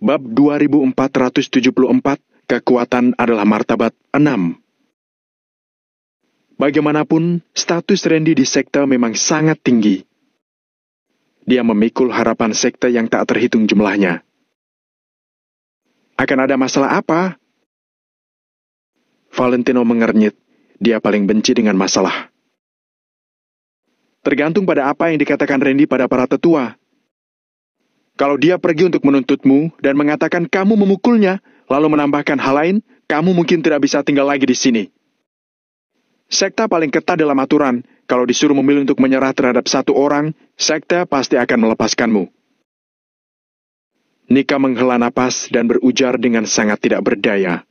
Bab 2474, kekuatan adalah martabat 6. Bagaimanapun, status Randy di sekte memang sangat tinggi. Dia memikul harapan sekte yang tak terhitung jumlahnya. Akan ada masalah apa? Valentino mengernyit. Dia paling benci dengan masalah. Tergantung pada apa yang dikatakan Randy pada para tetua. Kalau dia pergi untuk menuntutmu dan mengatakan kamu memukulnya, lalu menambahkan hal lain, kamu mungkin tidak bisa tinggal lagi di sini. Sekte paling ketat dalam aturan. Kalau disuruh memilih untuk menyerah terhadap satu orang, sekte pasti akan melepaskanmu. Nika menghela napas dan berujar dengan sangat tidak berdaya.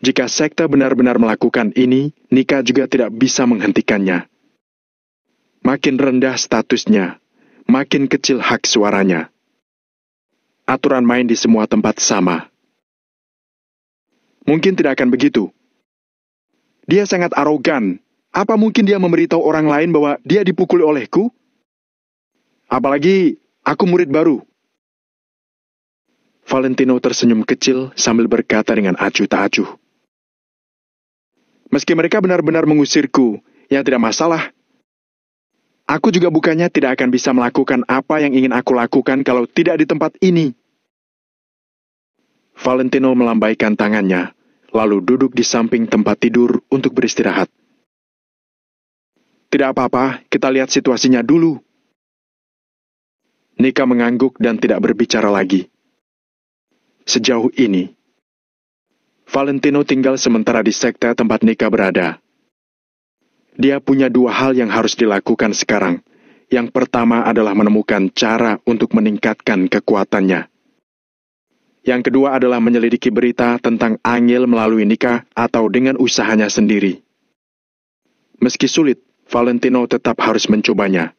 Jika sekte benar-benar melakukan ini, Nika juga tidak bisa menghentikannya. Makin rendah statusnya, makin kecil hak suaranya. Aturan main di semua tempat sama. Mungkin tidak akan begitu. Dia sangat arogan. Apa mungkin dia memberitahu orang lain bahwa dia dipukuli olehku? Apalagi, aku murid baru. Valentino tersenyum kecil sambil berkata dengan acuh tak acuh. Meski mereka benar-benar mengusirku, ya tidak masalah. Aku juga bukannya tidak akan bisa melakukan apa yang ingin aku lakukan kalau tidak di tempat ini. Valentino melambaikan tangannya, lalu duduk di samping tempat tidur untuk beristirahat. Tidak apa-apa, kita lihat situasinya dulu. Nika mengangguk dan tidak berbicara lagi. Sejauh ini, Valentino tinggal sementara di sekte tempat Nika berada. Dia punya dua hal yang harus dilakukan sekarang. Yang pertama adalah menemukan cara untuk meningkatkan kekuatannya. Yang kedua adalah menyelidiki berita tentang Angel melalui Nika atau dengan usahanya sendiri. Meski sulit, Valentino tetap harus mencobanya.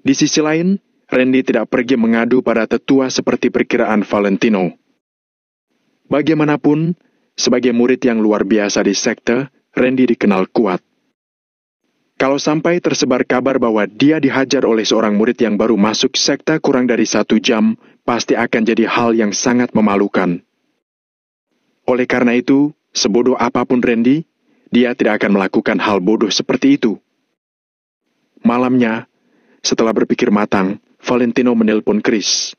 Di sisi lain, Randy tidak pergi mengadu pada tetua seperti perkiraan Valentino. Bagaimanapun, sebagai murid yang luar biasa di sekte, Randy dikenal kuat. Kalau sampai tersebar kabar bahwa dia dihajar oleh seorang murid yang baru masuk sekte kurang dari 1 jam, pasti akan jadi hal yang sangat memalukan. Oleh karena itu, sebodoh apapun Randy, dia tidak akan melakukan hal bodoh seperti itu. Malamnya, setelah berpikir matang, Valentino menelpon Chris.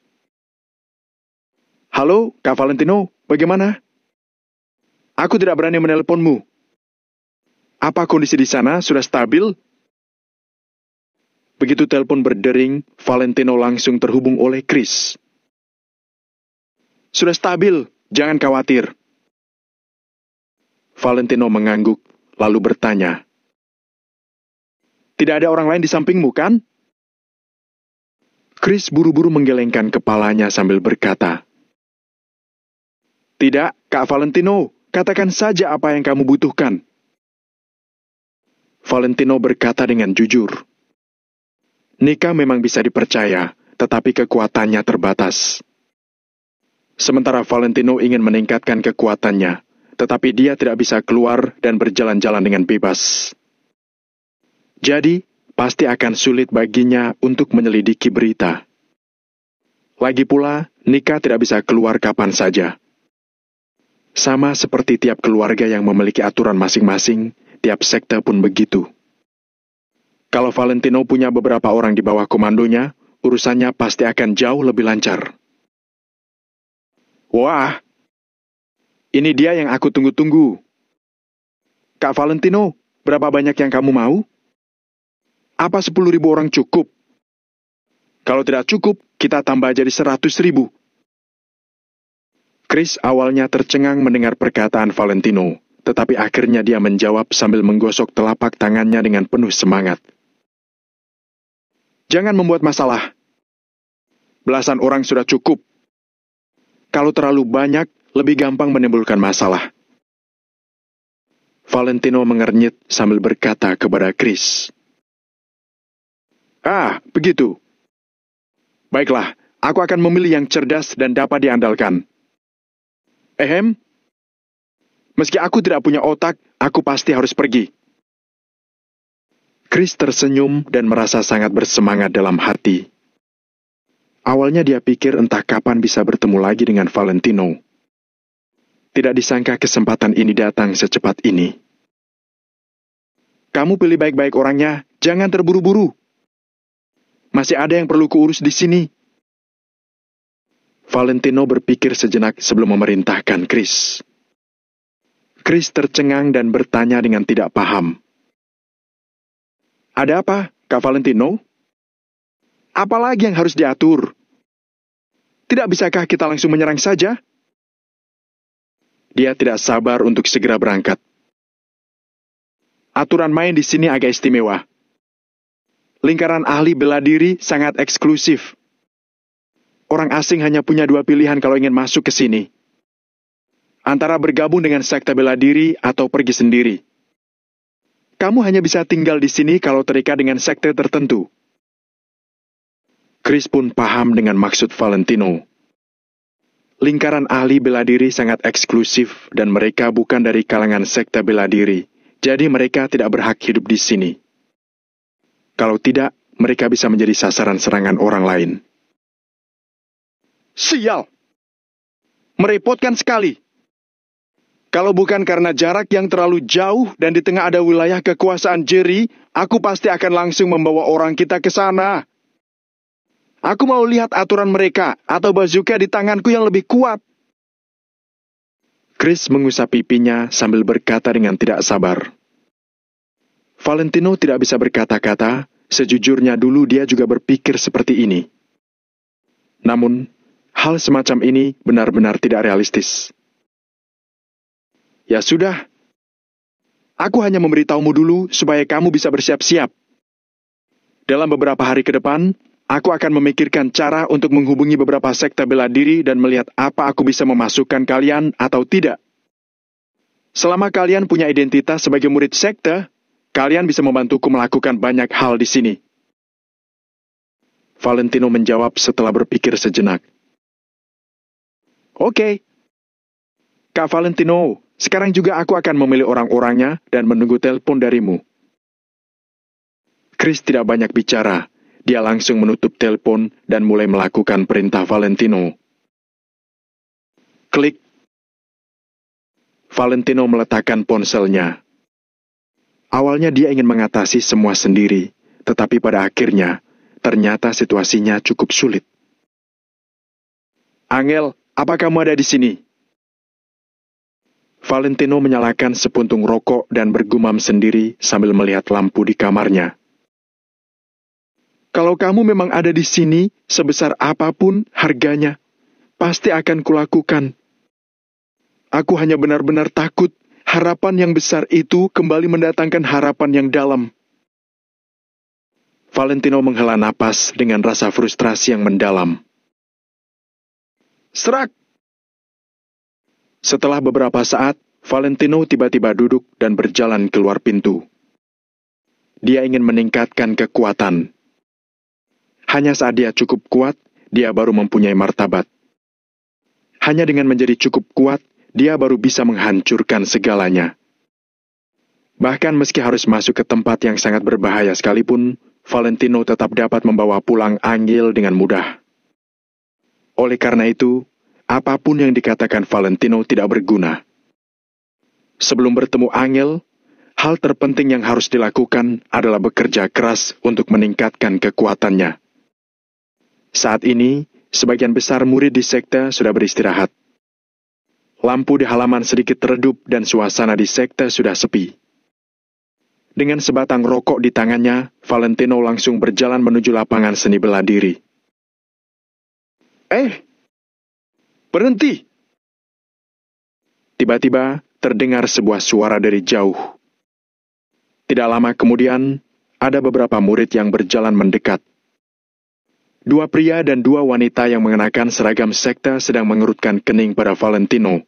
Halo, Kak Valentino, bagaimana? Aku tidak berani menelponmu. Apa kondisi di sana sudah stabil? Begitu telepon berdering, Valentino langsung terhubung oleh Chris. Sudah stabil, jangan khawatir. Valentino mengangguk, lalu bertanya. Tidak ada orang lain di sampingmu, kan? Chris buru-buru menggelengkan kepalanya sambil berkata. Tidak, Kak Valentino, katakan saja apa yang kamu butuhkan. Valentino berkata dengan jujur. Nika memang bisa dipercaya, tetapi kekuatannya terbatas. Sementara Valentino ingin meningkatkan kekuatannya, tetapi dia tidak bisa keluar dan berjalan-jalan dengan bebas. Jadi, pasti akan sulit baginya untuk menyelidiki berita. Lagi pula, Nika tidak bisa keluar kapan saja. Sama seperti tiap keluarga yang memiliki aturan masing-masing, tiap sekte pun begitu. Kalau Valentino punya beberapa orang di bawah komandonya, urusannya pasti akan jauh lebih lancar. Wah, ini dia yang aku tunggu-tunggu. Kak Valentino, berapa banyak yang kamu mau? Apa 10.000 orang cukup? Kalau tidak cukup, kita tambah jadi 100.000. Chris awalnya tercengang mendengar perkataan Valentino, tetapi akhirnya dia menjawab sambil menggosok telapak tangannya dengan penuh semangat. Jangan membuat masalah. Belasan orang sudah cukup. Kalau terlalu banyak, lebih gampang menimbulkan masalah. Valentino mengernyit sambil berkata kepada Chris. Ah, begitu. Baiklah, aku akan memilih yang cerdas dan dapat diandalkan. Meski aku tidak punya otak, aku pasti harus pergi. Chris tersenyum dan merasa sangat bersemangat dalam hati. Awalnya dia pikir entah kapan bisa bertemu lagi dengan Valentino. Tidak disangka kesempatan ini datang secepat ini. Kamu pilih baik-baik orangnya, jangan terburu-buru. Masih ada yang perlu kuurus di sini. Valentino berpikir sejenak sebelum memerintahkan Chris. Chris tercengang dan bertanya dengan tidak paham. Ada apa, Kak Valentino? Apalagi yang harus diatur? Tidak bisakah kita langsung menyerang saja? Dia tidak sabar untuk segera berangkat. Aturan main di sini agak istimewa. Lingkaran ahli bela diri sangat eksklusif. Orang asing hanya punya dua pilihan kalau ingin masuk ke sini. Antara bergabung dengan sekte bela diri atau pergi sendiri. Kamu hanya bisa tinggal di sini kalau terikat dengan sekte tertentu. Chris pun paham dengan maksud Valentino. Lingkaran ahli bela diri sangat eksklusif dan mereka bukan dari kalangan sekte bela diri, jadi mereka tidak berhak hidup di sini. Kalau tidak, mereka bisa menjadi sasaran serangan orang lain. Sial! Merepotkan sekali. Kalau bukan karena jarak yang terlalu jauh dan di tengah ada wilayah kekuasaan Jerry, aku pasti akan langsung membawa orang kita ke sana. Aku mau lihat aturan mereka atau bazooka di tanganku yang lebih kuat. Chris mengusap pipinya sambil berkata dengan tidak sabar. Valentino tidak bisa berkata-kata, sejujurnya dulu dia juga berpikir seperti ini. Namun, hal semacam ini benar-benar tidak realistis. Ya sudah, aku hanya memberitahumu dulu supaya kamu bisa bersiap-siap. Dalam beberapa hari ke depan, aku akan memikirkan cara untuk menghubungi beberapa sekte bela diri dan melihat apa aku bisa memasukkan kalian atau tidak. Selama kalian punya identitas sebagai murid sekte, kalian bisa membantuku melakukan banyak hal di sini. Valentino menjawab setelah berpikir sejenak. Oke. Kak Valentino, sekarang juga aku akan memilih orang-orangnya dan menunggu telepon darimu. Chris tidak banyak bicara. Dia langsung menutup telepon dan mulai melakukan perintah Valentino. Klik. Valentino meletakkan ponselnya. Awalnya dia ingin mengatasi semua sendiri, tetapi pada akhirnya, ternyata situasinya cukup sulit. Angel, apa kamu ada di sini? Valentino menyalakan sepuntung rokok dan bergumam sendiri sambil melihat lampu di kamarnya. Kalau kamu memang ada di sini, sebesar apapun harganya, pasti akan kulakukan. Aku hanya benar-benar takut harapan yang besar itu kembali mendatangkan harapan yang dalam. Valentino menghela napas dengan rasa frustrasi yang mendalam. Serak! Setelah beberapa saat, Valentino tiba-tiba duduk dan berjalan keluar pintu. Dia ingin meningkatkan kekuatan. Hanya saat dia cukup kuat, dia baru mempunyai martabat. Hanya dengan menjadi cukup kuat, dia baru bisa menghancurkan segalanya. Bahkan meski harus masuk ke tempat yang sangat berbahaya sekalipun, Valentino tetap dapat membawa pulang Angel dengan mudah. Oleh karena itu, apapun yang dikatakan Valentino tidak berguna. Sebelum bertemu Angel, hal terpenting yang harus dilakukan adalah bekerja keras untuk meningkatkan kekuatannya. Saat ini, sebagian besar murid di sekte sudah beristirahat. Lampu di halaman sedikit redup dan suasana di sekte sudah sepi. Dengan sebatang rokok di tangannya, Valentino langsung berjalan menuju lapangan seni bela diri. Berhenti! Tiba-tiba terdengar sebuah suara dari jauh. Tidak lama kemudian, ada beberapa murid yang berjalan mendekat. Dua pria dan dua wanita yang mengenakan seragam sekte sedang mengerutkan kening pada Valentino.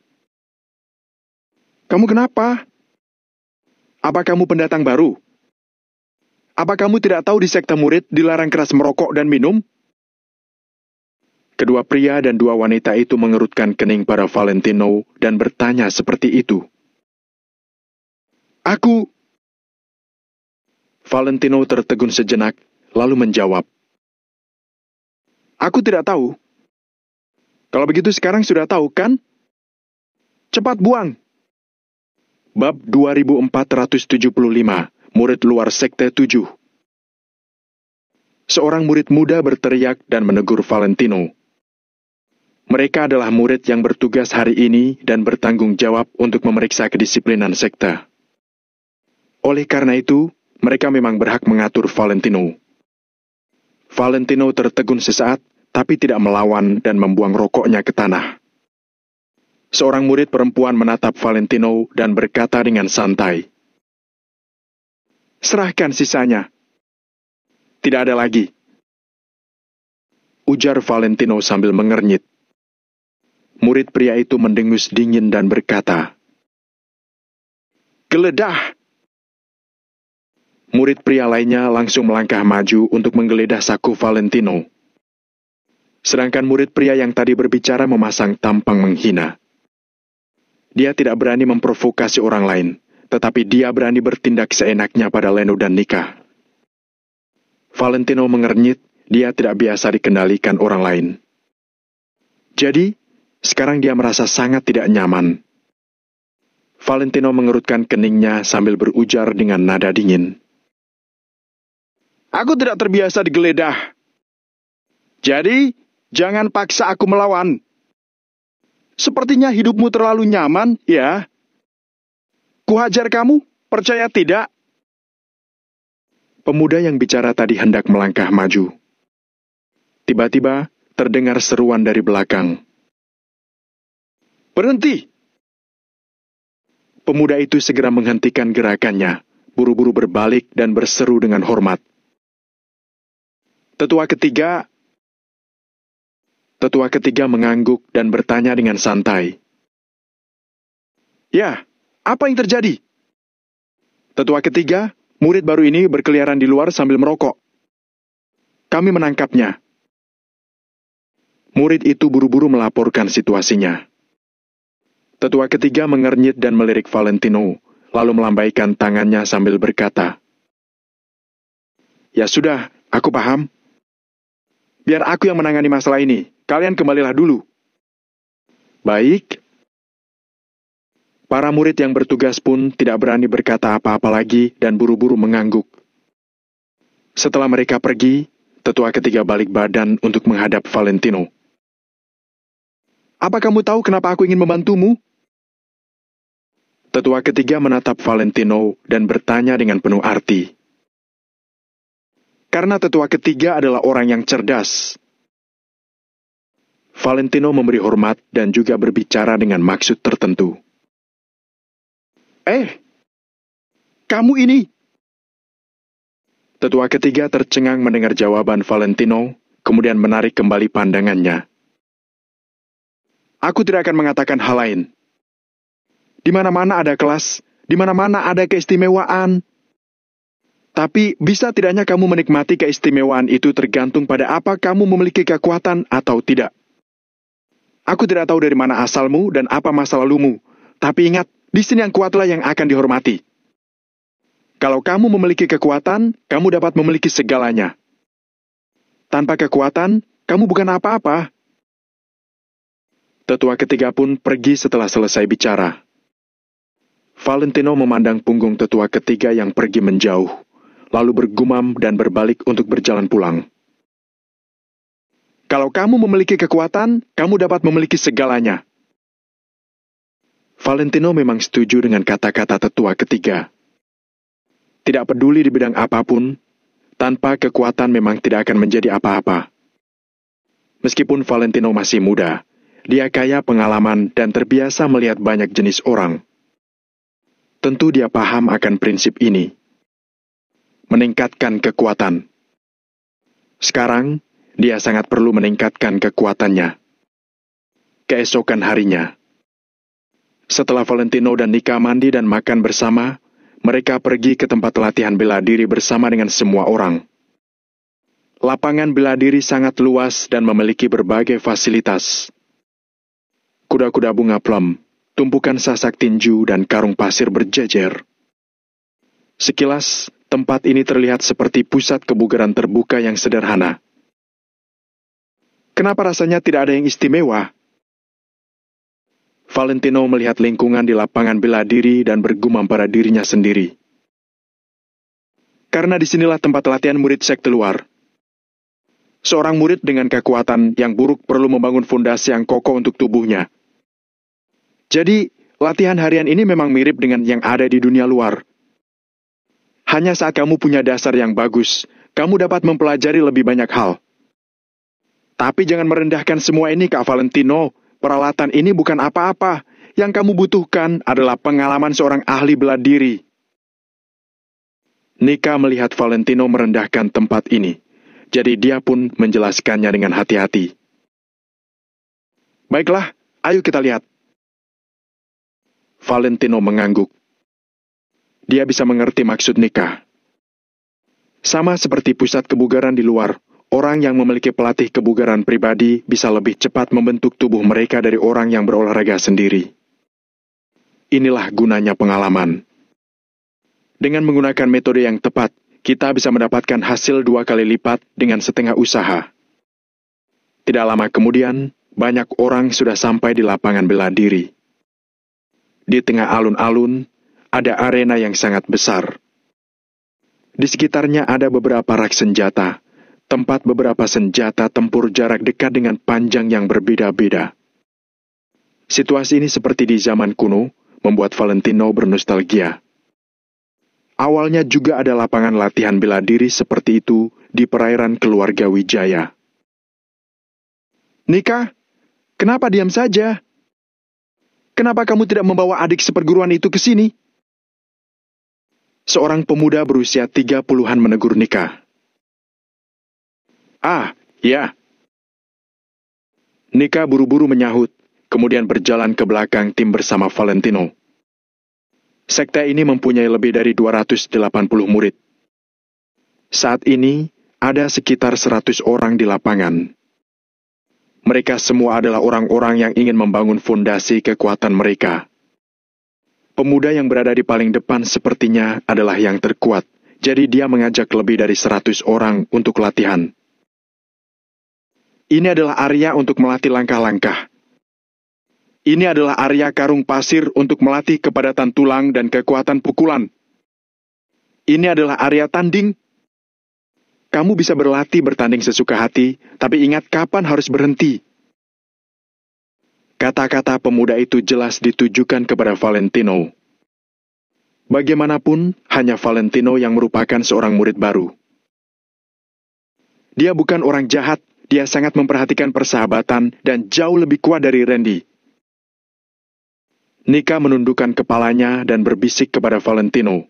Kamu kenapa? Apa kamu pendatang baru? Apa kamu tidak tahu di sekte murid dilarang keras merokok dan minum? Kedua pria dan dua wanita itu mengerutkan kening pada Valentino dan bertanya seperti itu. Valentino tertegun sejenak, lalu menjawab. Aku tidak tahu. Kalau begitu sekarang sudah tahu, kan? Cepat buang. Bab 2475, Murid Luar Sekte 7. Seorang murid muda berteriak dan menegur Valentino. Mereka adalah murid yang bertugas hari ini dan bertanggung jawab untuk memeriksa kedisiplinan sekte. Oleh karena itu, mereka memang berhak mengatur Valentino. Valentino tertegun sesaat, tapi tidak melawan dan membuang rokoknya ke tanah. Seorang murid perempuan menatap Valentino dan berkata dengan santai, "Serahkan sisanya." "Tidak ada lagi," ujar Valentino sambil mengernyit. Murid pria itu mendengus dingin dan berkata, "Geledah!" Murid pria lainnya langsung melangkah maju untuk menggeledah saku Valentino. Sedangkan murid pria yang tadi berbicara memasang tampang menghina. Dia tidak berani memprovokasi orang lain, tetapi dia berani bertindak seenaknya pada Leno dan Nika. Valentino mengernyit, dia tidak biasa dikendalikan orang lain. Jadi, sekarang dia merasa sangat tidak nyaman. Valentino mengerutkan keningnya sambil berujar dengan nada dingin. "Aku tidak terbiasa digeledah. Jadi, jangan paksa aku melawan. Sepertinya hidupmu terlalu nyaman, ya? Kuhajar kamu, percaya tidak?" Pemuda yang bicara tadi hendak melangkah maju. Tiba-tiba, terdengar seruan dari belakang. "Berhenti!" Pemuda itu segera menghentikan gerakannya, buru-buru berbalik dan berseru dengan hormat. Tetua ketiga mengangguk dan bertanya dengan santai. "Ya, apa yang terjadi?" "Tetua ketiga, murid baru ini berkeliaran di luar sambil merokok. Kami menangkapnya." Murid itu buru-buru melaporkan situasinya. Tetua ketiga mengernyit dan melirik Valentino, lalu melambaikan tangannya sambil berkata, "Ya sudah, aku paham. Biar aku yang menangani masalah ini. Kalian kembalilah dulu." "Baik." Para murid yang bertugas pun tidak berani berkata apa-apa lagi dan buru-buru mengangguk. Setelah mereka pergi, tetua ketiga balik badan untuk menghadap Valentino. "Apa kamu tahu kenapa aku ingin membantumu?" Tetua ketiga menatap Valentino dan bertanya dengan penuh arti. "Karena tetua ketiga adalah orang yang cerdas." Valentino memberi hormat dan juga berbicara dengan maksud tertentu. Kamu ini!" Tetua ketiga tercengang mendengar jawaban Valentino, kemudian menarik kembali pandangannya. "Aku tidak akan mengatakan hal lain. Di mana-mana ada kelas, di mana-mana ada keistimewaan. Tapi bisa tidaknya kamu menikmati keistimewaan itu tergantung pada apa kamu memiliki kekuatan atau tidak. Aku tidak tahu dari mana asalmu dan apa masa lalumu, tapi ingat, di sini yang kuatlah yang akan dihormati. Kalau kamu memiliki kekuatan, kamu dapat memiliki segalanya. Tanpa kekuatan, kamu bukan apa-apa." Tetua ketiga pun pergi setelah selesai bicara. Valentino memandang punggung tetua ketiga yang pergi menjauh, lalu bergumam dan berbalik untuk berjalan pulang. "Kalau kamu memiliki kekuatan, kamu dapat memiliki segalanya." Valentino memang setuju dengan kata-kata tetua ketiga. Tidak peduli di bidang apapun, tanpa kekuatan memang tidak akan menjadi apa-apa. Meskipun Valentino masih muda, dia kaya pengalaman dan terbiasa melihat banyak jenis orang. Tentu dia paham akan prinsip ini. Meningkatkan kekuatan. Sekarang, dia sangat perlu meningkatkan kekuatannya. Keesokan harinya, setelah Valentino dan Nika mandi dan makan bersama, mereka pergi ke tempat latihan bela diri bersama dengan semua orang. Lapangan bela diri sangat luas dan memiliki berbagai fasilitas. Kuda-kuda bunga plum, tumpukan sasak tinju dan karung pasir berjejer. Sekilas, tempat ini terlihat seperti pusat kebugaran terbuka yang sederhana. Kenapa rasanya tidak ada yang istimewa? Valentino melihat lingkungan di lapangan bela diri dan bergumam pada dirinya sendiri. Karena disinilah tempat latihan murid sekte luar. Seorang murid dengan kekuatan yang buruk perlu membangun fondasi yang kokoh untuk tubuhnya. Jadi, latihan harian ini memang mirip dengan yang ada di dunia luar. Hanya saat kamu punya dasar yang bagus, kamu dapat mempelajari lebih banyak hal. Tapi jangan merendahkan semua ini, Kak Valentino. Peralatan ini bukan apa-apa. Yang kamu butuhkan adalah pengalaman seorang ahli bela diri. Nika melihat Valentino merendahkan tempat ini. Jadi dia pun menjelaskannya dengan hati-hati. Baiklah, ayo kita lihat. Valentino mengangguk. Dia bisa mengerti maksud Nika. Sama seperti pusat kebugaran di luar, orang yang memiliki pelatih kebugaran pribadi bisa lebih cepat membentuk tubuh mereka dari orang yang berolahraga sendiri. Inilah gunanya pengalaman. Dengan menggunakan metode yang tepat, kita bisa mendapatkan hasil 2 kali lipat dengan setengah usaha. Tidak lama kemudian, banyak orang sudah sampai di lapangan bela diri. Di tengah alun-alun, ada arena yang sangat besar. Di sekitarnya ada beberapa rak senjata, tempat beberapa senjata tempur jarak dekat dengan panjang yang berbeda-beda. Situasi ini seperti di zaman kuno, membuat Valentino bernostalgia. Awalnya juga ada lapangan latihan bela diri seperti itu di perairan keluarga Wijaya. Nika, kenapa diam saja? Kenapa kamu tidak membawa adik seperguruan itu ke sini? Seorang pemuda berusia 30-an menegur Nika. Ah, ya. Nika buru-buru menyahut, kemudian berjalan ke belakang tim bersama Valentino. Sekte ini mempunyai lebih dari 280 murid. Saat ini, ada sekitar 100 orang di lapangan. Mereka semua adalah orang-orang yang ingin membangun fondasi kekuatan mereka. Pemuda yang berada di paling depan sepertinya adalah yang terkuat, jadi dia mengajak lebih dari 100 orang untuk latihan. Ini adalah area untuk melatih langkah-langkah. Ini adalah area karung pasir untuk melatih kepadatan tulang dan kekuatan pukulan. Ini adalah area tanding. Kamu bisa berlatih bertanding sesuka hati, tapi ingat kapan harus berhenti. Kata-kata pemuda itu jelas ditujukan kepada Valentino. Bagaimanapun, hanya Valentino yang merupakan seorang murid baru. Dia bukan orang jahat, dia sangat memperhatikan persahabatan dan jauh lebih kuat dari Randy. Nika menundukkan kepalanya dan berbisik kepada Valentino.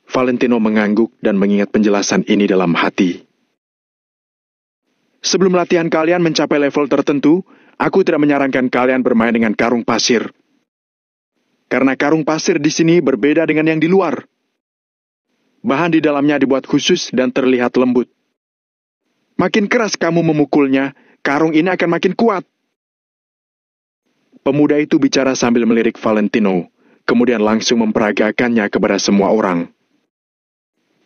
Valentino mengangguk dan mengingat penjelasan ini dalam hati. Sebelum latihan kalian mencapai level tertentu, aku tidak menyarankan kalian bermain dengan karung pasir. Karena karung pasir di sini berbeda dengan yang di luar. Bahan di dalamnya dibuat khusus dan terlihat lembut. Makin keras kamu memukulnya, karung ini akan makin kuat. Pemuda itu bicara sambil melirik Valentino, kemudian langsung memperagakannya kepada semua orang.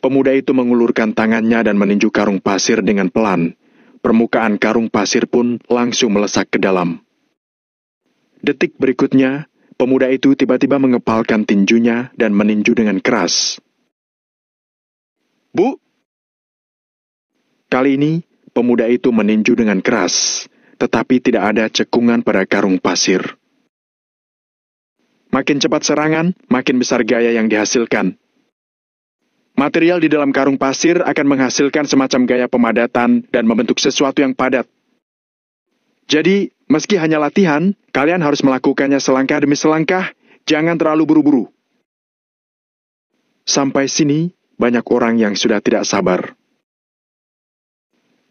Pemuda itu mengulurkan tangannya dan meninju karung pasir dengan pelan. Permukaan karung pasir pun langsung melesak ke dalam. Detik berikutnya, pemuda itu tiba-tiba mengepalkan tinjunya dan meninju dengan keras. Bu! Kali ini, pemuda itu meninju dengan keras, tetapi tidak ada cekungan pada karung pasir. Makin cepat serangan, makin besar gaya yang dihasilkan. Material di dalam karung pasir akan menghasilkan semacam gaya pemadatan dan membentuk sesuatu yang padat. Jadi, meski hanya latihan, kalian harus melakukannya selangkah demi selangkah, jangan terlalu buru-buru. Sampai sini, banyak orang yang sudah tidak sabar.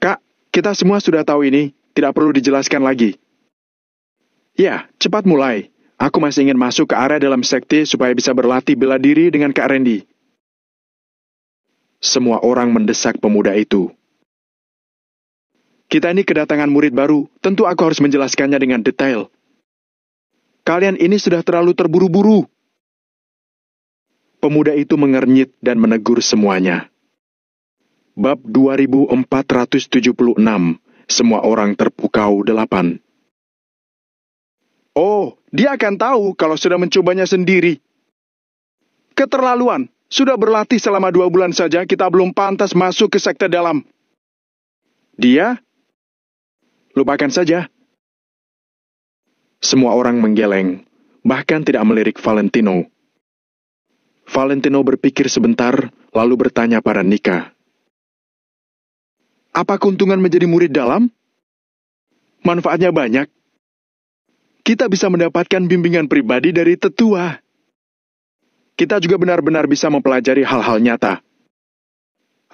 Kak, kita semua sudah tahu ini. Tidak perlu dijelaskan lagi. Ya, cepat mulai. Aku masih ingin masuk ke area dalam sekte supaya bisa berlatih bela diri dengan Kak Randy. Semua orang mendesak pemuda itu. Kita ini kedatangan murid baru, tentu aku harus menjelaskannya dengan detail. Kalian ini sudah terlalu terburu-buru. Pemuda itu mengernyit dan menegur semuanya. Bab 2476, Semua orang terpukau 8. Oh, dia akan tahu kalau sudah mencobanya sendiri. Keterlaluan. Sudah berlatih selama 2 bulan saja, kita belum pantas masuk ke sekte dalam. Dia? Lupakan saja. Semua orang menggeleng, bahkan tidak melirik Valentino. Valentino berpikir sebentar, lalu bertanya pada Nika. Apa keuntungan menjadi murid dalam? Manfaatnya banyak. Kita bisa mendapatkan bimbingan pribadi dari tetua. Kita juga benar-benar bisa mempelajari hal-hal nyata.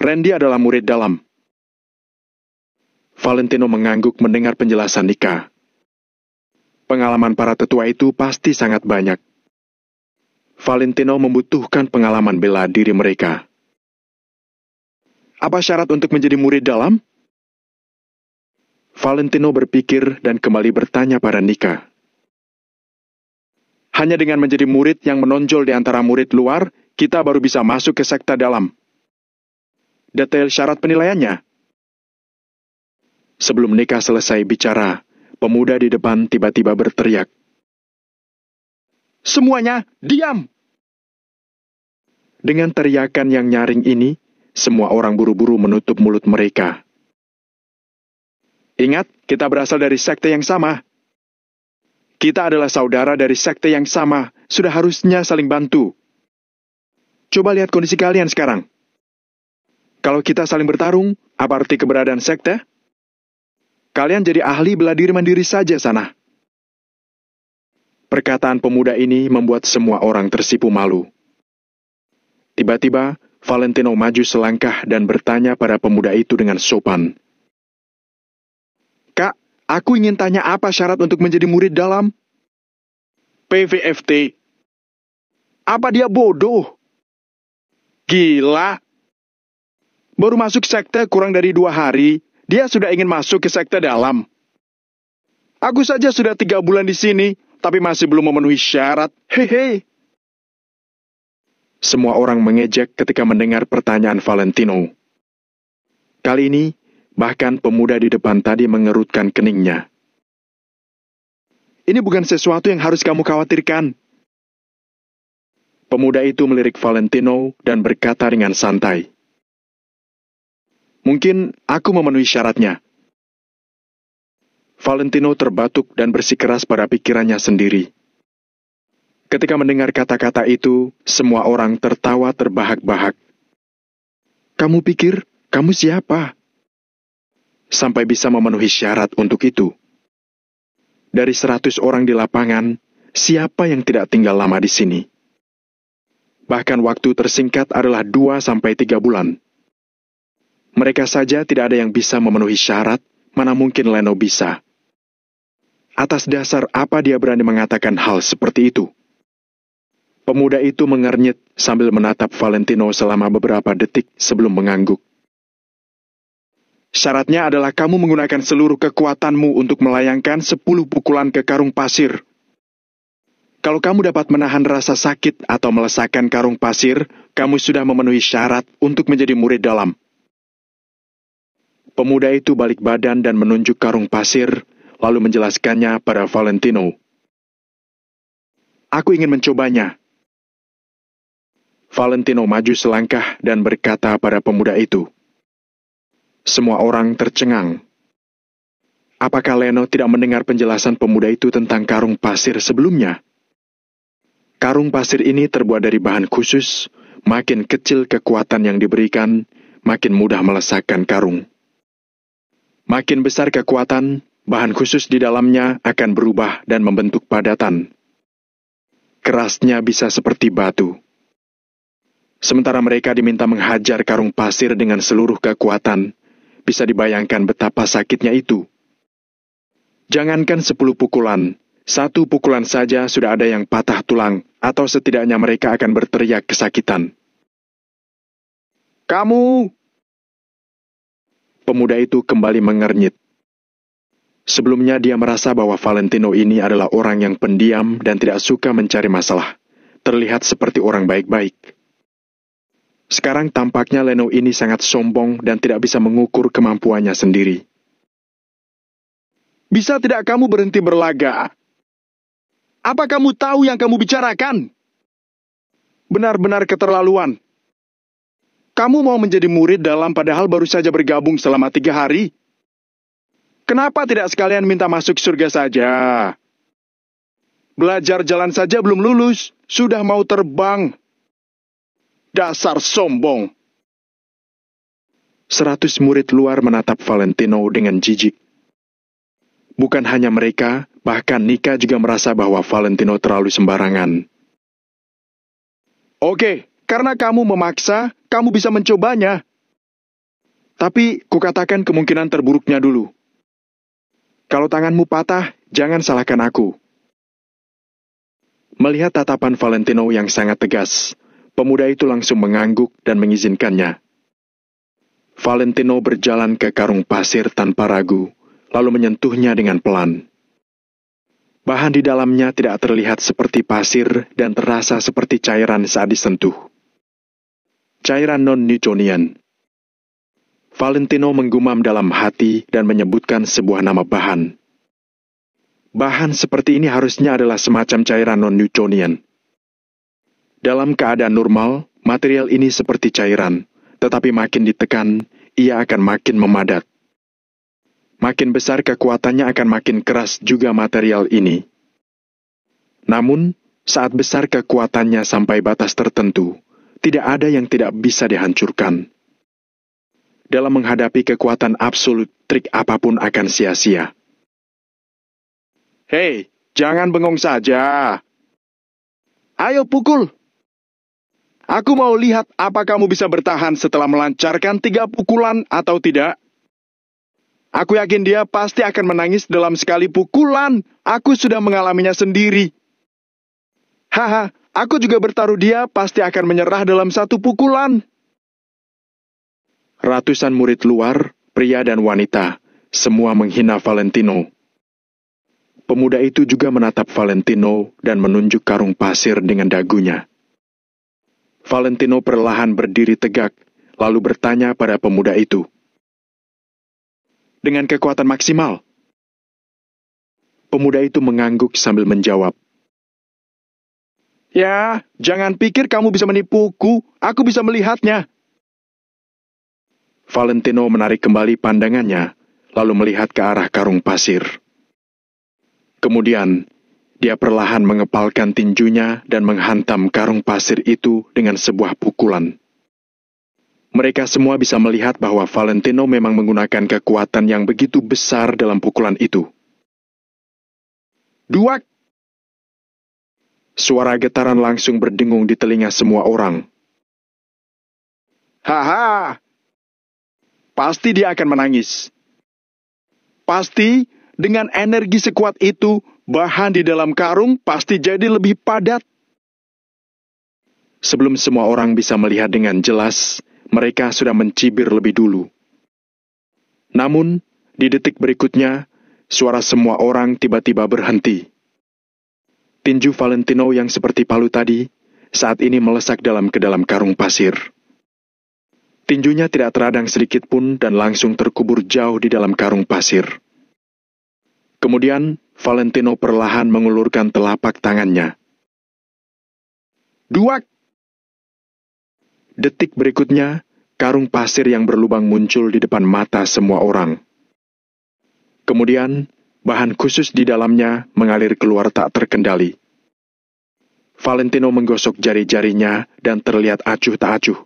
Randy adalah murid dalam. Valentino mengangguk mendengar penjelasan Nika. Pengalaman para tetua itu pasti sangat banyak. Valentino membutuhkan pengalaman bela diri mereka. Apa syarat untuk menjadi murid dalam? Valentino berpikir dan kembali bertanya pada Nika. Hanya dengan menjadi murid yang menonjol di antara murid luar, kita baru bisa masuk ke sekte dalam. Detail syarat penilaiannya. Sebelum Nika selesai bicara, pemuda di depan tiba-tiba berteriak. Semuanya, diam! Dengan teriakan yang nyaring ini, semua orang buru-buru menutup mulut mereka. Ingat, kita berasal dari sekte yang sama. Kita adalah saudara dari sekte yang sama, sudah harusnya saling bantu. Coba lihat kondisi kalian sekarang. Kalau kita saling bertarung, apa arti keberadaan sekte? Kalian jadi ahli bela diri mandiri saja sana. Perkataan pemuda ini membuat semua orang tersipu malu. Tiba-tiba, Valentino maju selangkah dan bertanya pada pemuda itu dengan sopan. Kak, aku ingin tanya apa syarat untuk menjadi murid dalam? PVFT. Apa dia bodoh? Gila. Baru masuk sekte kurang dari 2 hari, dia sudah ingin masuk ke sekte dalam. Aku saja sudah 3 bulan di sini, tapi masih belum memenuhi syarat. Hehe. Semua orang mengejek ketika mendengar pertanyaan Valentino. Kali ini, bahkan pemuda di depan tadi mengerutkan keningnya. Ini bukan sesuatu yang harus kamu khawatirkan. Pemuda itu melirik Valentino dan berkata dengan santai. Mungkin aku memenuhi syaratnya. Valentino terbatuk dan bersikeras pada pikirannya sendiri. Ketika mendengar kata-kata itu, semua orang tertawa terbahak-bahak. Kamu pikir kamu siapa? Sampai bisa memenuhi syarat untuk itu. Dari 100 orang di lapangan, siapa yang tidak tinggal lama di sini? Bahkan waktu tersingkat adalah 2-3 bulan. Mereka saja tidak ada yang bisa memenuhi syarat, mana mungkin Leno bisa. Atas dasar apa dia berani mengatakan hal seperti itu? Pemuda itu mengernyit sambil menatap Valentino selama beberapa detik sebelum mengangguk. Syaratnya adalah kamu menggunakan seluruh kekuatanmu untuk melayangkan 10 pukulan ke karung pasir. Kalau kamu dapat menahan rasa sakit atau melesakkan karung pasir, kamu sudah memenuhi syarat untuk menjadi murid dalam. Pemuda itu balik badan dan menunjuk karung pasir, lalu menjelaskannya pada Valentino. Aku ingin mencobanya. Valentino maju selangkah dan berkata pada pemuda itu. Semua orang tercengang. Apakah Leno tidak mendengar penjelasan pemuda itu tentang karung pasir sebelumnya? Karung pasir ini terbuat dari bahan khusus, makin kecil kekuatan yang diberikan, makin mudah melesakkan karung. Makin besar kekuatan, bahan khusus di dalamnya akan berubah dan membentuk padatan. Kerasnya bisa seperti batu. Sementara mereka diminta menghajar karung pasir dengan seluruh kekuatan, bisa dibayangkan betapa sakitnya itu. Jangankan 10 pukulan, 1 pukulan saja sudah ada yang patah tulang, atau setidaknya mereka akan berteriak kesakitan. Kamu! Pemuda itu kembali mengernyit. Sebelumnya dia merasa bahwa Valentino ini adalah orang yang pendiam dan tidak suka mencari masalah. Terlihat seperti orang baik-baik. Sekarang tampaknya Leno ini sangat sombong dan tidak bisa mengukur kemampuannya sendiri. Bisa tidak kamu berhenti berlaga? Apa kamu tahu yang kamu bicarakan? Benar-benar keterlaluan. Kamu mau menjadi murid dalam padahal baru saja bergabung selama 3 hari? Kenapa tidak sekalian minta masuk surga saja? Belajar jalan saja belum lulus, sudah mau terbang. Dasar sombong. 100 murid luar menatap Valentino dengan jijik. Bukan hanya mereka, bahkan Nika juga merasa bahwa Valentino terlalu sembarangan. Oke, karena kamu memaksa, kamu bisa mencobanya. Tapi, kukatakan kemungkinan terburuknya dulu. Kalau tanganmu patah, jangan salahkan aku. Melihat tatapan Valentino yang sangat tegas, pemuda itu langsung mengangguk dan mengizinkannya. Valentino berjalan ke karung pasir tanpa ragu, lalu menyentuhnya dengan pelan. Bahan di dalamnya tidak terlihat seperti pasir dan terasa seperti cairan saat disentuh. Cairan non-Newtonian. Valentino menggumam dalam hati dan menyebutkan sebuah nama bahan. Bahan seperti ini harusnya adalah semacam cairan non-Newtonian. Dalam keadaan normal, material ini seperti cairan, tetapi makin ditekan, ia akan makin memadat. Makin besar kekuatannya akan makin keras juga material ini. Namun, saat besar kekuatannya sampai batas tertentu, tidak ada yang tidak bisa dihancurkan. Dalam menghadapi kekuatan absolut, trik apapun akan sia-sia. Hei, jangan bengong saja. Ayo pukul. Aku mau lihat apa kamu bisa bertahan setelah melancarkan 3 pukulan atau tidak. Aku yakin dia pasti akan menangis dalam sekali pukulan. Aku sudah mengalaminya sendiri. Haha, aku juga bertaruh dia pasti akan menyerah dalam 1 pukulan. Ratusan murid luar, pria dan wanita, semua menghina Valentino. Pemuda itu juga menatap Valentino dan menunjuk karung pasir dengan dagunya. Valentino perlahan berdiri tegak, lalu bertanya pada pemuda itu. Dengan kekuatan maksimal? Pemuda itu mengangguk sambil menjawab. Ya, jangan pikir kamu bisa menipuku, aku bisa melihatnya. Valentino menarik kembali pandangannya, lalu melihat ke arah karung pasir. Kemudian, dia perlahan mengepalkan tinjunya dan menghantam karung pasir itu dengan sebuah pukulan. Mereka semua bisa melihat bahwa Valentino memang menggunakan kekuatan yang begitu besar dalam pukulan itu. Duak! Suara getaran langsung berdengung di telinga semua orang. Haha! Pasti dia akan menangis. Pasti, dengan energi sekuat itu, bahan di dalam karung pasti jadi lebih padat. Sebelum semua orang bisa melihat dengan jelas, mereka sudah mencibir lebih dulu. Namun, di detik berikutnya, suara semua orang tiba-tiba berhenti. Tinju Valentino yang seperti palu tadi, saat ini melesak ke dalam karung pasir. Tinjunya tidak teradang sedikit pun dan langsung terkubur jauh di dalam karung pasir. Kemudian, Valentino perlahan mengulurkan telapak tangannya. Duak! Detik berikutnya, karung pasir yang berlubang muncul di depan mata semua orang. Kemudian, bahan khusus di dalamnya mengalir keluar tak terkendali. Valentino menggosok jari-jarinya dan terlihat acuh tak acuh.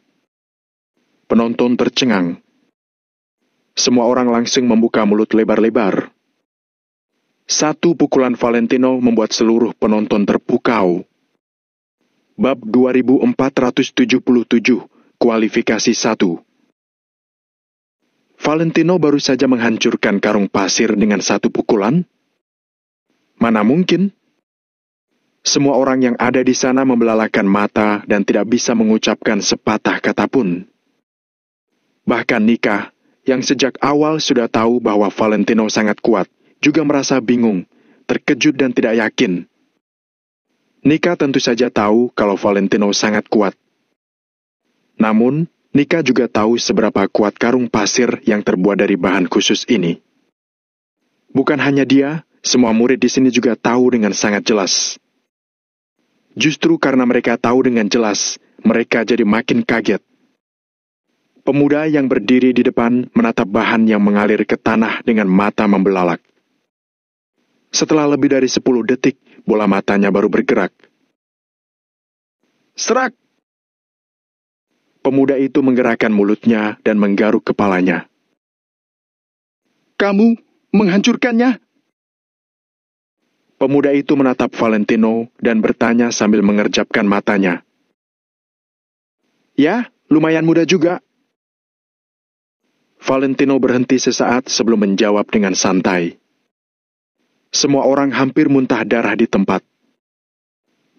Penonton tercengang. Semua orang langsung membuka mulut lebar-lebar. 1 pukulan Valentino membuat seluruh penonton terpukau. Bab 2477, kualifikasi 1. Valentino baru saja menghancurkan karung pasir dengan 1 pukulan? Mana mungkin? Semua orang yang ada di sana membelalakan mata dan tidak bisa mengucapkan sepatah kata pun. Bahkan Nika, yang sejak awal sudah tahu bahwa Valentino sangat kuat, juga merasa bingung, terkejut dan tidak yakin. Nika tentu saja tahu kalau Valentino sangat kuat. Namun, Nika juga tahu seberapa kuat karung pasir yang terbuat dari bahan khusus ini. Bukan hanya dia, semua murid di sini juga tahu dengan sangat jelas. Justru karena mereka tahu dengan jelas, mereka jadi makin kaget. Pemuda yang berdiri di depan menatap bahan yang mengalir ke tanah dengan mata membelalak. Setelah lebih dari 10 detik, bola matanya baru bergerak. Serak! Pemuda itu menggerakkan mulutnya dan menggaruk kepalanya. Kamu menghancurkannya? Pemuda itu menatap Valentino dan bertanya sambil mengerjapkan matanya. Ya, lumayan mudah juga. Valentino berhenti sesaat sebelum menjawab dengan santai. Semua orang hampir muntah darah di tempat.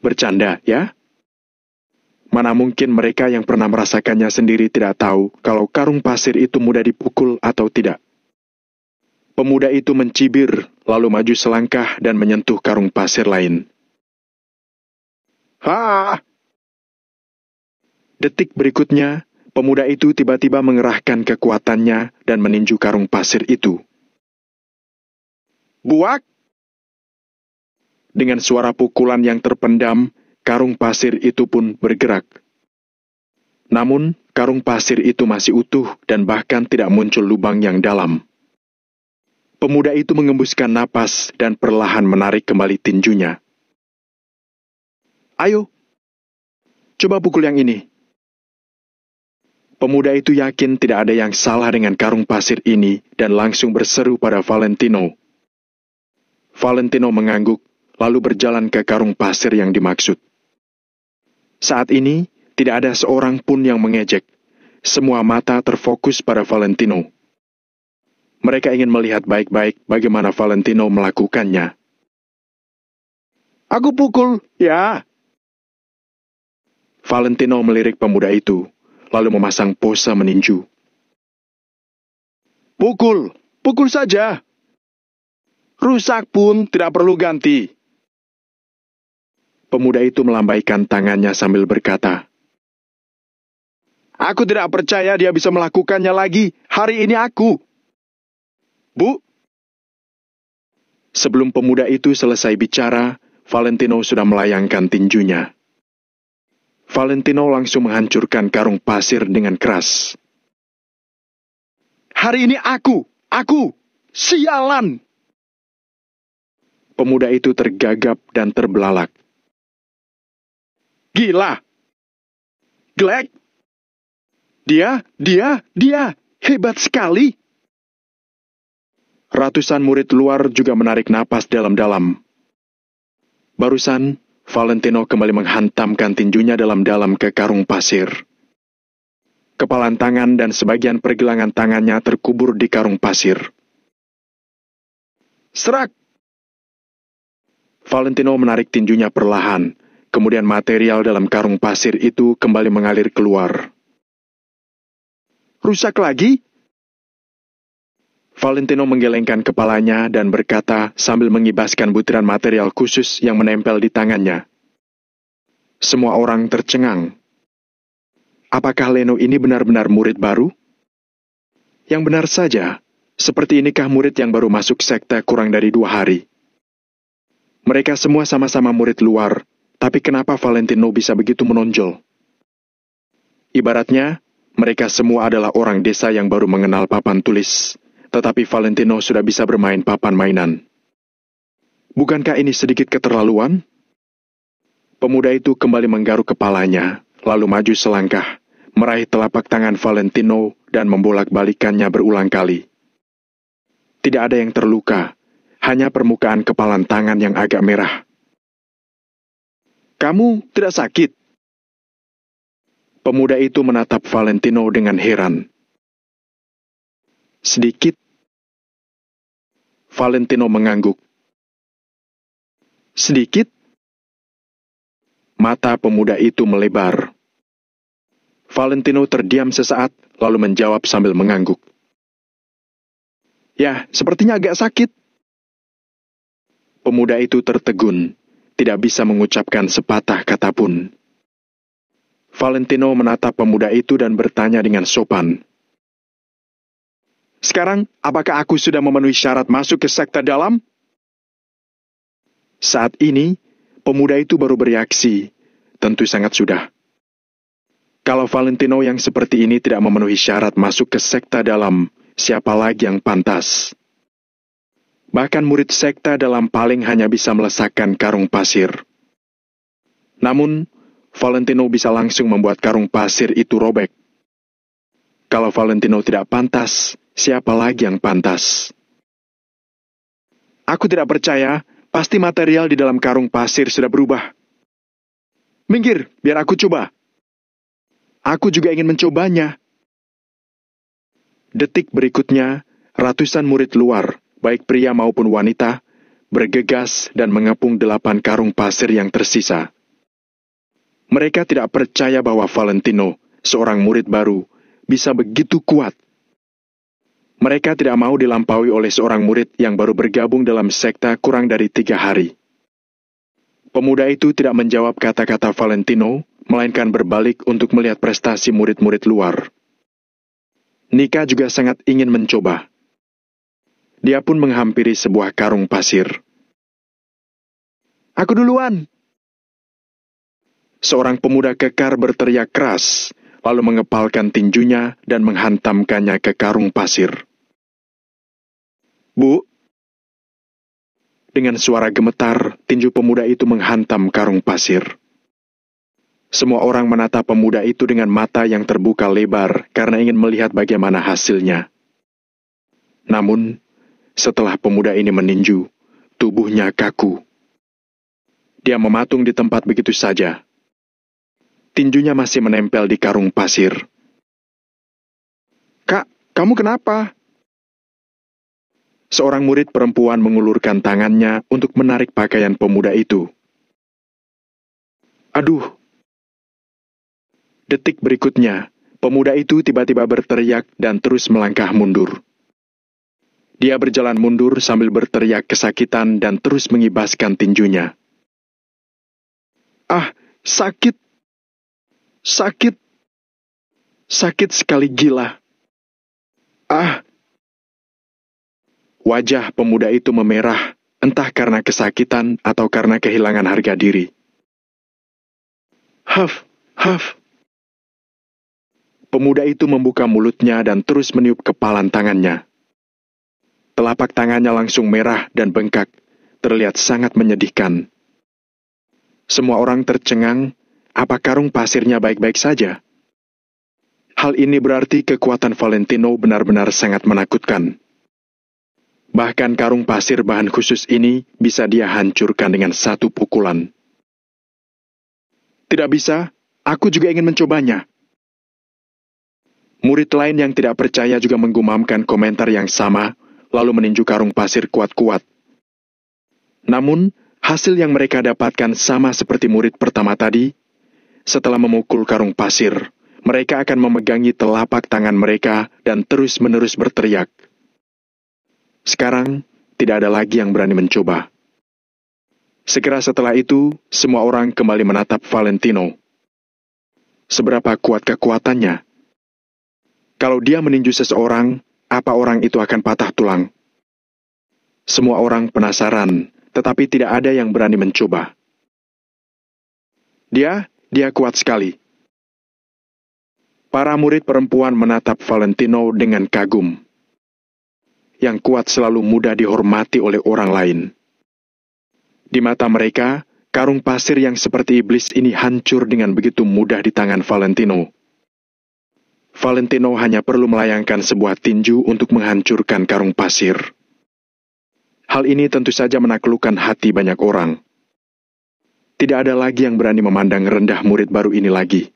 Bercanda, ya? Mana mungkin mereka yang pernah merasakannya sendiri tidak tahu kalau karung pasir itu mudah dipukul atau tidak. Pemuda itu mencibir, lalu maju selangkah dan menyentuh karung pasir lain. Ha! Detik berikutnya, pemuda itu tiba-tiba mengerahkan kekuatannya dan meninju karung pasir itu. Buak! Dengan suara pukulan yang terpendam, karung pasir itu pun bergerak. Namun, karung pasir itu masih utuh dan bahkan tidak muncul lubang yang dalam. Pemuda itu mengembuskan napas dan perlahan menarik kembali tinjunya. Ayo, coba pukul yang ini. Pemuda itu yakin tidak ada yang salah dengan karung pasir ini dan langsung berseru pada Valentino. Valentino mengangguk, lalu berjalan ke karung pasir yang dimaksud. Saat ini, tidak ada seorang pun yang mengejek. Semua mata terfokus pada Valentino. Mereka ingin melihat baik-baik bagaimana Valentino melakukannya. Aku pukul, ya. Valentino melirik pemuda itu, lalu memasang pose meninju. Pukul, pukul saja. Rusak pun tidak perlu ganti. Pemuda itu melambaikan tangannya sambil berkata, Aku tidak percaya dia bisa melakukannya lagi. Hari ini aku. Bu? Sebelum pemuda itu selesai bicara, Valentino sudah melayangkan tinjunya. Valentino langsung menghancurkan karung pasir dengan keras. Hari ini aku, sialan! Pemuda itu tergagap dan terbelalak. Gila! Glek! Dia, hebat sekali! Ratusan murid luar juga menarik napas dalam-dalam. Barusan, Valentino kembali menghantamkan tinjunya dalam-dalam ke karung pasir. Kepalan tangan dan sebagian pergelangan tangannya terkubur di karung pasir. Serak! Valentino menarik tinjunya perlahan, kemudian material dalam karung pasir itu kembali mengalir keluar. Rusak lagi? Valentino menggelengkan kepalanya dan berkata sambil mengibaskan butiran material khusus yang menempel di tangannya. Semua orang tercengang. Apakah Leno ini benar-benar murid baru? Yang benar saja, seperti inikah murid yang baru masuk sekte kurang dari 2 hari. Mereka semua sama-sama murid luar, tapi kenapa Valentino bisa begitu menonjol? Ibaratnya, mereka semua adalah orang desa yang baru mengenal papan tulis. Tetapi Valentino sudah bisa bermain papan mainan. Bukankah ini sedikit keterlaluan? Pemuda itu kembali menggaruk kepalanya, lalu maju selangkah, meraih telapak tangan Valentino dan membolak-balikannya berulang kali. Tidak ada yang terluka, hanya permukaan kepalan tangan yang agak merah. Kamu tidak sakit? Pemuda itu menatap Valentino dengan heran. Sedikit. Valentino mengangguk. Sedikit? Mata pemuda itu melebar. Valentino terdiam sesaat, lalu menjawab sambil mengangguk. Ya, sepertinya agak sakit. Pemuda itu tertegun, tidak bisa mengucapkan sepatah kata pun. Valentino menatap pemuda itu dan bertanya dengan sopan. Sekarang, apakah aku sudah memenuhi syarat masuk ke sekte dalam? Saat ini, pemuda itu baru bereaksi. Tentu sangat sudah. Kalau Valentino yang seperti ini tidak memenuhi syarat masuk ke sekte dalam, siapa lagi yang pantas? Bahkan murid sekte dalam paling hanya bisa melesakkan karung pasir. Namun, Valentino bisa langsung membuat karung pasir itu robek. Kalau Valentino tidak pantas, siapa lagi yang pantas? Aku tidak percaya, pasti material di dalam karung pasir sudah berubah. Minggir, biar aku coba. Aku juga ingin mencobanya. Detik berikutnya, ratusan murid luar, baik pria maupun wanita, bergegas dan mengepung 8 karung pasir yang tersisa. Mereka tidak percaya bahwa Valentino, seorang murid baru, bisa begitu kuat. Mereka tidak mau dilampaui oleh seorang murid yang baru bergabung dalam sekte kurang dari 3 hari. Pemuda itu tidak menjawab kata-kata Valentino, melainkan berbalik untuk melihat prestasi murid-murid luar. Nika juga sangat ingin mencoba. Dia pun menghampiri sebuah karung pasir. Aku duluan! Seorang pemuda kekar berteriak keras, lalu mengepalkan tinjunya dan menghantamkannya ke karung pasir. Bu! Dengan suara gemetar, tinju pemuda itu menghantam karung pasir. Semua orang menatap pemuda itu dengan mata yang terbuka lebar karena ingin melihat bagaimana hasilnya. Namun, setelah pemuda ini meninju, tubuhnya kaku. Dia mematung di tempat begitu saja. Tinjunya masih menempel di karung pasir. Kak, kamu kenapa? Seorang murid perempuan mengulurkan tangannya untuk menarik pakaian pemuda itu. Aduh! Detik berikutnya, pemuda itu tiba-tiba berteriak dan terus melangkah mundur. Dia berjalan mundur sambil berteriak kesakitan dan terus mengibaskan tinjunya. Ah, sakit! Sakit! Sakit sekali gila! Ah! Wajah pemuda itu memerah, entah karena kesakitan atau karena kehilangan harga diri. Huff, huff. Pemuda itu membuka mulutnya dan terus meniup kepalan tangannya. Telapak tangannya langsung merah dan bengkak, terlihat sangat menyedihkan. Semua orang tercengang, apa karung pasirnya baik-baik saja? Hal ini berarti kekuatan Valentino benar-benar sangat menakutkan. Bahkan karung pasir bahan khusus ini bisa dia hancurkan dengan satu pukulan. Tidak bisa, aku juga ingin mencobanya. Murid lain yang tidak percaya juga menggumamkan komentar yang sama, lalu meninju karung pasir kuat-kuat. Namun, hasil yang mereka dapatkan sama seperti murid pertama tadi. Setelah memukul karung pasir, mereka akan memegangi telapak tangan mereka dan terus-menerus berteriak. Sekarang, tidak ada lagi yang berani mencoba. Segera setelah itu, semua orang kembali menatap Valentino. Seberapa kuat kekuatannya? Kalau dia meninju seseorang, apa orang itu akan patah tulang? Semua orang penasaran, tetapi tidak ada yang berani mencoba. Dia kuat sekali. Para murid perempuan menatap Valentino dengan kagum. Yang kuat selalu mudah dihormati oleh orang lain. Di mata mereka, karung pasir yang seperti iblis ini hancur dengan begitu mudah di tangan Valentino. Valentino hanya perlu melayangkan sebuah tinju untuk menghancurkan karung pasir. Hal ini tentu saja menaklukkan hati banyak orang. Tidak ada lagi yang berani memandang rendah murid baru ini lagi.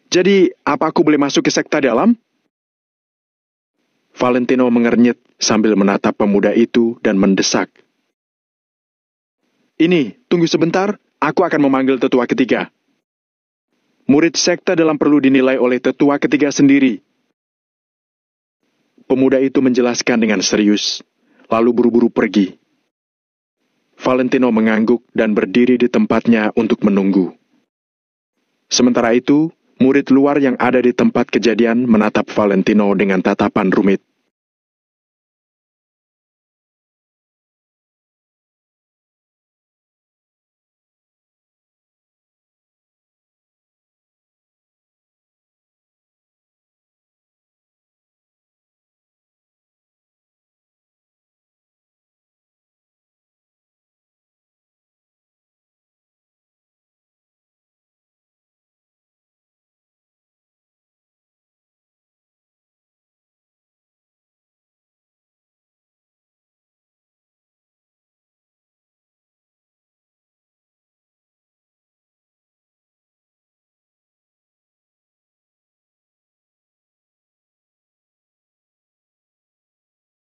Jadi, apa aku boleh masuk ke sekte dalam? Valentino mengernyit sambil menatap pemuda itu dan mendesak. Ini, tunggu sebentar, aku akan memanggil tetua ketiga. Murid sekte dalam perlu dinilai oleh tetua ketiga sendiri. Pemuda itu menjelaskan dengan serius, lalu buru-buru pergi. Valentino mengangguk dan berdiri di tempatnya untuk menunggu. Sementara itu, Murid luar yang ada di tempat kejadian menatap Valentino dengan tatapan rumit.